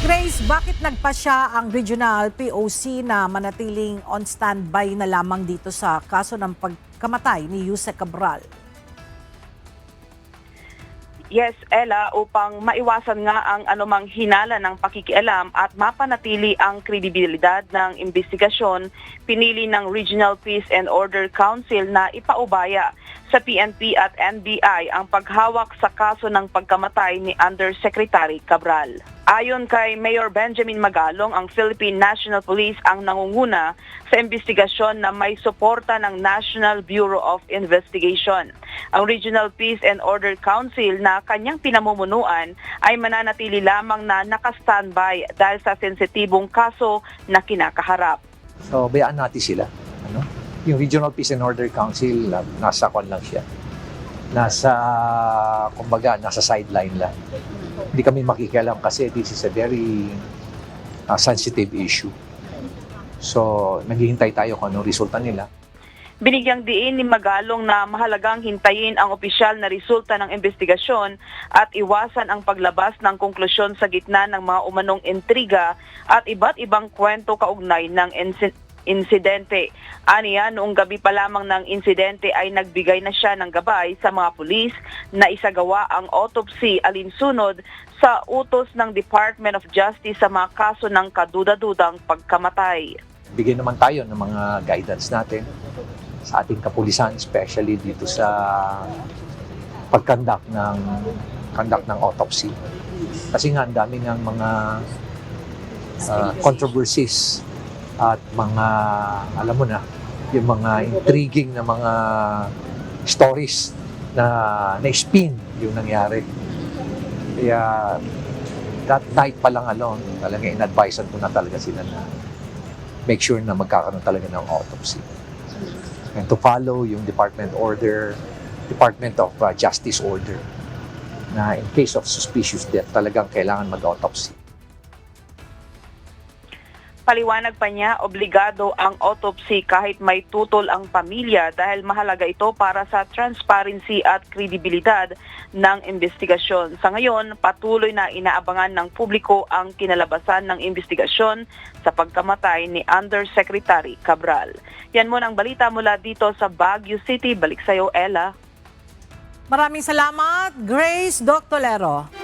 Grace, bakit nagpasya ang regional POC na manatiling on standby na lamang dito sa kaso ng pagkamatay ni Jose Cabral? Yes, Ella, upang maiwasan nga ang anumang hinala ng pakikialam at mapanatili ang kredibilidad ng investigasyon, pinili ng Regional Peace and Order Council na ipaubaya sa PNP at NBI ang paghawak sa kaso ng pagkamatay ni Undersecretary Cabral. Ayon kay Mayor Benjamin Magalong, ang Philippine National Police ang nangunguna sa investigasyon na may suporta ng National Bureau of Investigation. Ang Regional Peace and Order Council na kanyang pinamumunuan ay mananatili lamang na naka-standby dahil sa sensitibong kaso na kinakaharap. So, bayaan natin sila. Yung Regional Peace and Order Council, nasa kon lang siya. Nasa sideline lang. Hindi kami makikialam kasi this is a very sensitive issue. So, naghihintay tayo kung anong resulta nila. Binigyang diin ni Magalong na mahalagang hintayin ang opisyal na resulta ng investigasyon at iwasan ang paglabas ng konklusyon sa gitna ng mga umanong intriga at iba't ibang kwento kaugnay ng insidente. Aniya, noong gabi pa lamang ng insidente ay nagbigay na siya ng gabay sa mga pulis na isagawa ang autopsy alinsunod sa utos ng Department of Justice sa mga kaso ng kaduda-dudang pagkamatay. Bigyan naman tayo ng mga guidance natin sa ating kapulisan, especially dito sa pag-conduct ng autopsy. Kasi nga, ang dami ng mga controversies at mga, alam mo na, yung mga intriguing na mga stories na na-spin yung nangyari. Kaya, that night pa lang alone, talaga in-advisean ko na talaga sila na make sure na magkakaroon talaga ng autopsy. And to follow yung Department of Justice order na in case of suspicious death, talagang kailangan mag-autopsy. Paliwanag pa niya, obligado ang autopsy kahit may tutol ang pamilya dahil mahalaga ito para sa transparency at kredibilidad ng investigasyon. Sa ngayon, patuloy na inaabangan ng publiko ang kinalabasan ng investigasyon sa pagkamatay ni Undersecretary Cabral. Yan muna ang balita mula dito sa Baguio City. Balik sa'yo, Ella. Maraming salamat, Grace Doctolero.